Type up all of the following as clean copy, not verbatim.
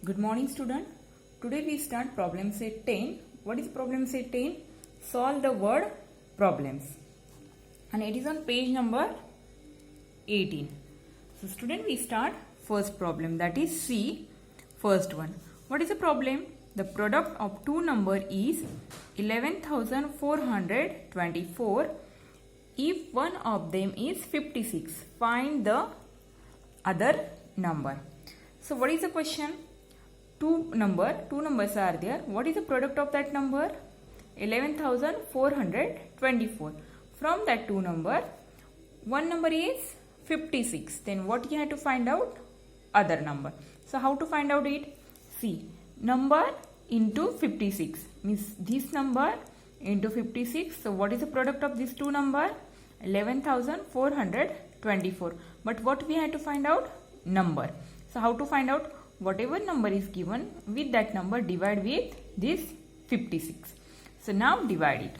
Good morning, student. Today we start problem set 10. What is problem set 10? Solve the word problems. And it is on page number 18. So student, we start first problem, that is C, first one. What is the problem? The product of two number is 11,424 if one of them is 56. Find the other number. So what is the question? Two numbers are there. What is the product of that number? 11,424. From that two number, one number is 56. Then what you have to find out? Other number. So how to find out it? See, number into 56 means this number into 56. So what is the product of these two number? 11,424. But what we have to find out? Number. So how to find out? Whatever number is given, with that number divide with this 56. So now divide it.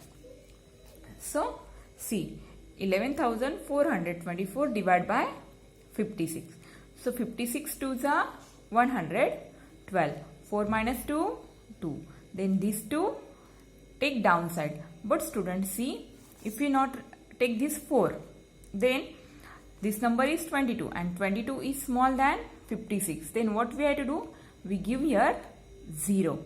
So see, 11,424 divided by 56. So 56 twos are 112. 4 minus 2, 2. Then these two take downside. But students, see, if we not take this 4, then this number is 22 and 22 is small than 56. Then what we have to do? We give here 0.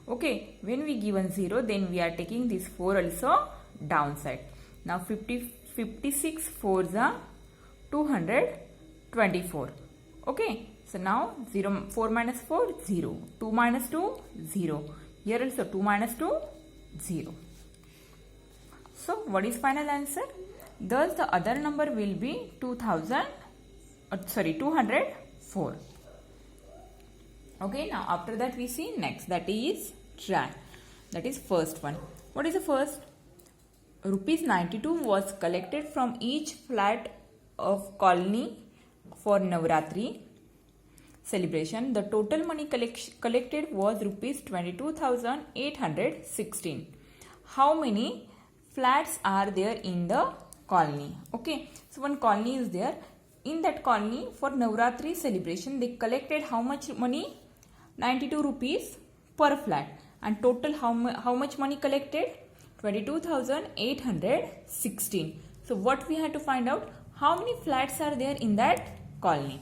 Okay, when we given 0, then we are taking this 4 also downside. Now 56 4s are 224. Okay, so now 4 minus 4, 0. 2 minus 2, 0. Here also 2 minus 2, 0. So what is final answer? Thus the other number will be 204. Okay, now after that we see next, that is try. That is first one. What is the first? Rupees 92 was collected from each flat of colony for Navratri celebration. The total money collected was rupees 22,816. How many flats are there in the colony? Okay, so one colony is there. In that colony for Navratri celebration, they collected how much money? 92 rupees per flat. And total how much money collected? 22,816. So what we have to find out? How many flats are there in that colony?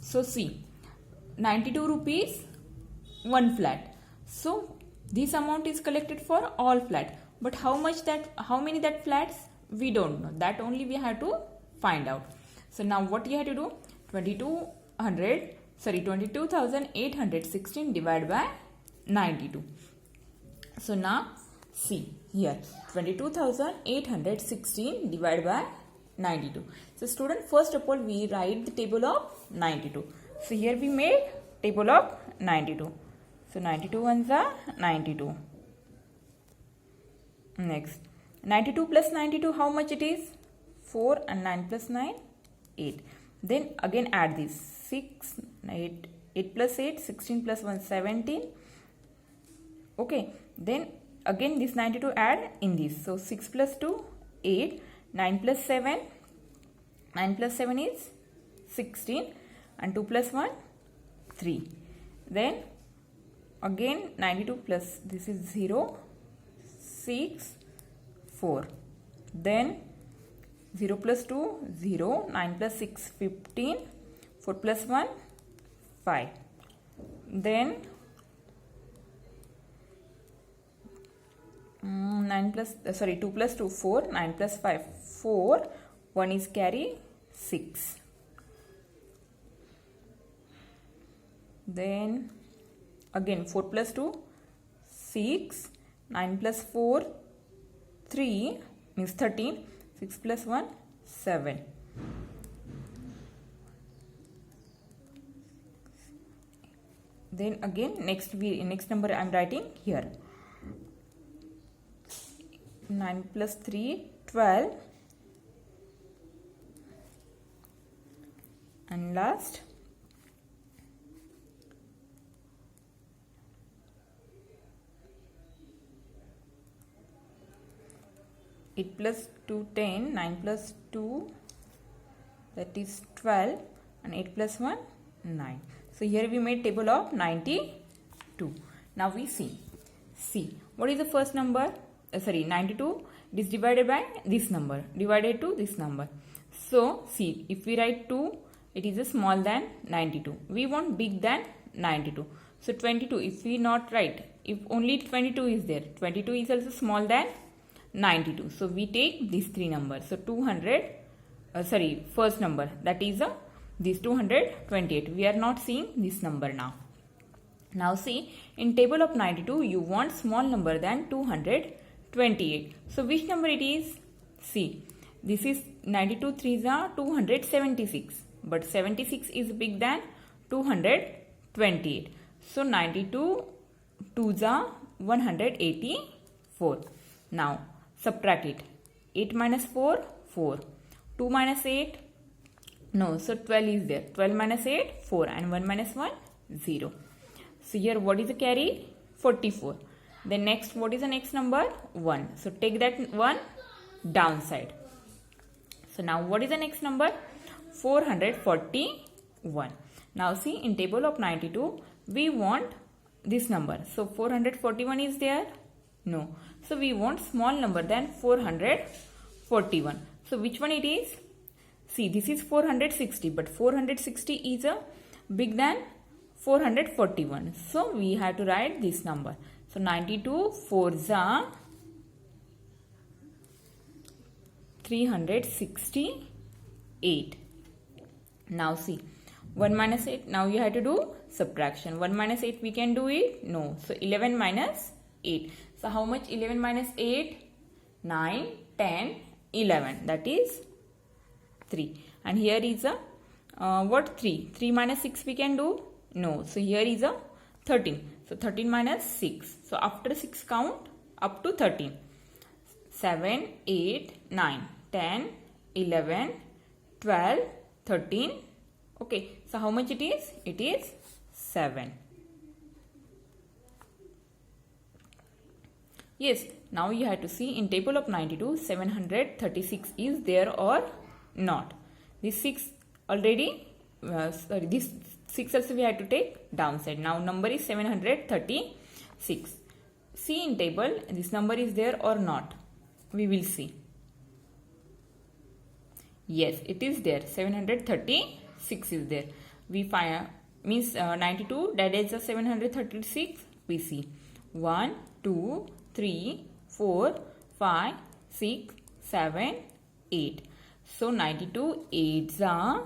So see, 92 rupees one flat. So this amount is collected for all flat. But how many that flats? We don't know. That only we have to find out. So now what you have to do? 22,816 divided by 92. So now see here, 22,816 divided by 92. So student, first of all we write the table of 92. So here we made table of 92. So 92 ones are 92. Next, 92 plus 92, how much it is? 4 and 9 plus 9, 8. Then again add this 6, 8 plus 8, 16 plus 1, 17. Okay, then again this 92 add in this. So 6 plus 2, 8, 9 plus 7, 9 plus 7 is 16 and 2 plus 1, 3. Then again 92 plus this is 0, 6, 4. Then 0 plus 2, 0, 9 plus 6, 15, 4 plus 1, 5. Then 2 plus 2, 4, 9 plus 5, 4, 1 is carry, 6. Then again 4 plus 2, 6, 9 plus 4, 3 means 13, 6 plus 1, 7. Then again next number I am writing here. 9 plus 3, 12. And last 8 plus 2, 10, 9 plus 2, that is 12, and 8 plus 1, 9. So here we made table of 92. 2. Now we see what is the first number. 92 is divided by this number, divided to this number. So see, if we write 2, it is a small than 92. We want big than 92. So 22, if we not write, if only 22 is there, 22 is also small than 92. So we take these three numbers. So 200, first number, that is this 228. We are not seeing this number now. Now see, in table of 92, you want small number than 228. So which number it is? See, this is 92 3s are 276. But 76 is big than 228. So 92 2s are 184. Now subtract it. 8 minus 4, 4. 2 minus 8, no, so 12 is there. 12 minus 8, 4, and 1 minus 1, 0. So here what is the carry? 44. Then next, what is the next number? 1. So take that 1 downside. So now what is the next number? 441. Now see, in table of 92, we want this number. So 441 is there? No. So we want small number than 441. So which one it is? See, this is 460, but 460 is a big than 441. So we have to write this number. So 92 4s are 368. Now see, 1 minus 8, now you have to do subtraction. 1 minus 8 we can do it? No. So 11 minus 8. So how much 11 minus 8? 9, 10, 11. That is 3. And here is a what 3? 3 minus 6 we can do? No. So here is a 13. So 13 minus 6. So after 6 count up to 13. 7, 8, 9, 10, 11, 12, 13. Okay. So how much it is? It is 7. Yes. Now you have to see in table of 92, 736 is there or not. This 6 already, this 6 also we have to take downside. Now number is 736. See in table, this number is there or not. We will see. Yes, it is there. 736 is there. We find, means 92, that is the 736. We see 1, 2, 3, 4, 5, 6, 7, 8. So 92 8s are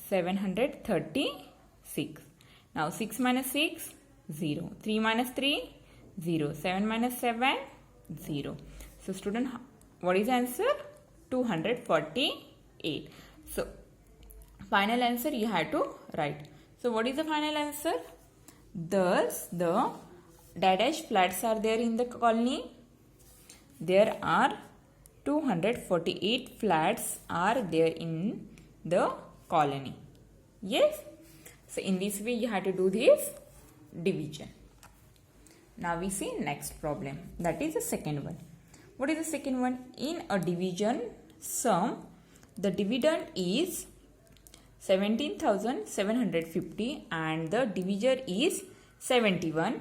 736. Now 6 minus 6, 0. 3 minus 3, 0. 7 minus 7, 0. So student, what is the answer? 248. So final answer you have to write. So what is the final answer? Thus the dash flats are there in the colony. There are 248 flats are there in the colony. Yes. So in this way you have to do this division. Now we see next problem. That is the second one. What is the second one? In a division sum, the dividend is 17,750 and the divisor is 71.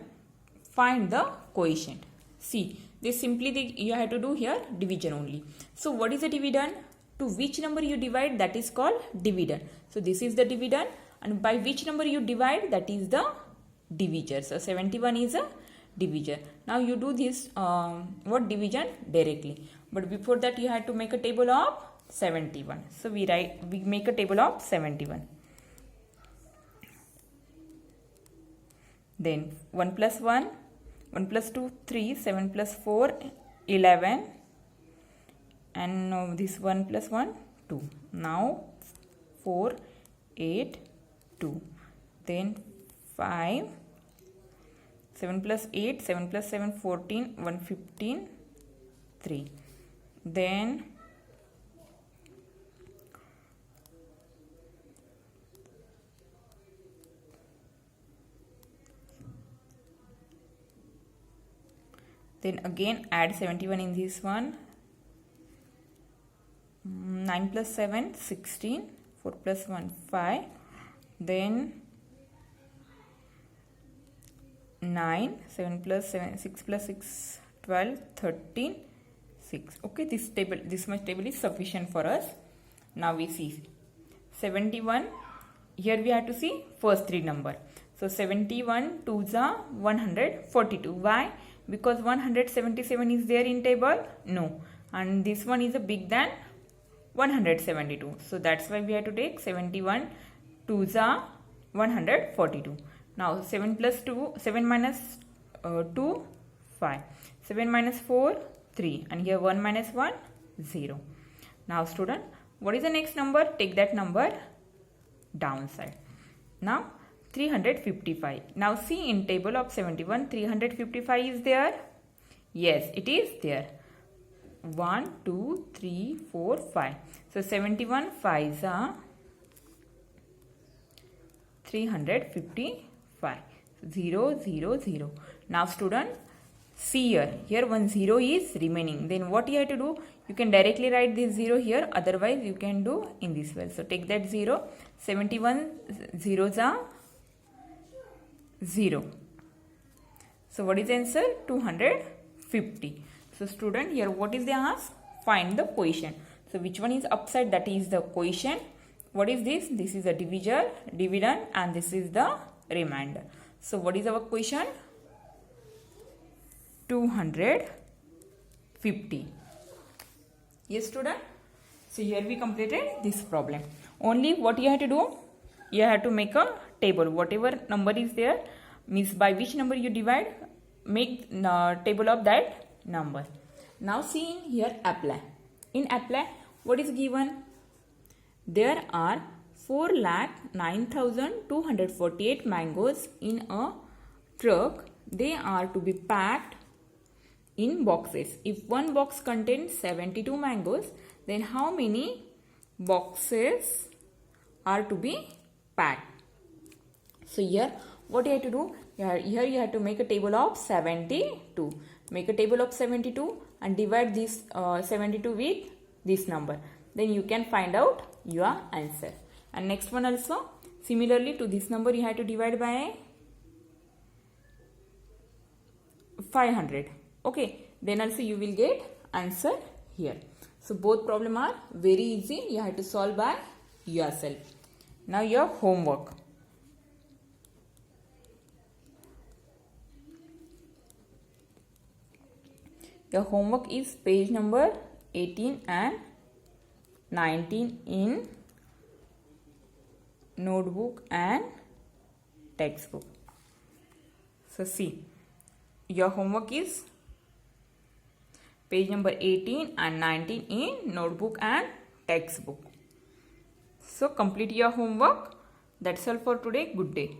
Find the quotient. See, this simply you have to do here division only. So what is the dividend? To which number you divide, that is called dividend. So this is the dividend, and by which number you divide, that is the divisor. So 71 is a divisor. Now you do this what division directly, but before that you have to make a table of 71. So we make a table of 71. Then 1 plus 1, 1 plus 2, 3, 7 plus 4, 11, and now this 1 plus 1, 2. Now 4, 8, 2. Then 5, 7 plus 8, 7 plus 7, 14, 1, 15, 3. Then again add 71 in this one. 9 plus 7, 16. 4 plus 1, 5. Then 9, 7 plus 7, 6 plus 6, 12, 13, 6. Okay, this much table is sufficient for us. Now we see 71. Here we have to see first three number. So 71 2s are 142. Why? Because 177 is there in table? No. And this one is a big than 172. So that's why we have to take 71 2s are 142. Now 7 plus 2, 7 minus 2, 5. 7 minus 4, 3. And here 1 minus 1, 0. Now student, what is the next number? Take that number downside. Now 355. Now see in table of 71, 355 is there? Yes, it is there. 1, 2, 3, 4, 5. So 71 5s are 355. 0, 0, 0. Now student, see here one 0 is remaining. Then what you have to do? You can directly write this 0 here. Otherwise you can do in this way. So take that 0. 71 zeros are 0. So what is the answer? 250. So student, here what is the ask? Find the quotient. So which one is upside? That is the quotient. What is this? This is the dividend, and this is the remainder. So what is our quotient? 250. Yes student. So here we completed this problem. Only what you have to do? You have to make a table. Whatever number is there, means by which number you divide, make table of that number. Now see in here apply. In apply, what is given? There are 4,09,248 mangoes in a truck. They are to be packed in boxes. If one box contains 72 mangoes, then how many boxes are to be packed? So here what you have to do? Here you have to make a table of 72. Make a table of 72 and divide this 72 with this number. Then you can find out your answer. And next one also, similarly to this number you have to divide by 500. Okay, then also you will get answer here. So both problem are very easy. You have to solve by yourself. Now your homework. Your homework is page number 18 and 19 in notebook and textbook. So see, your homework is page number 18 and 19 in notebook and textbook. So complete your homework. That's all for today. Good day.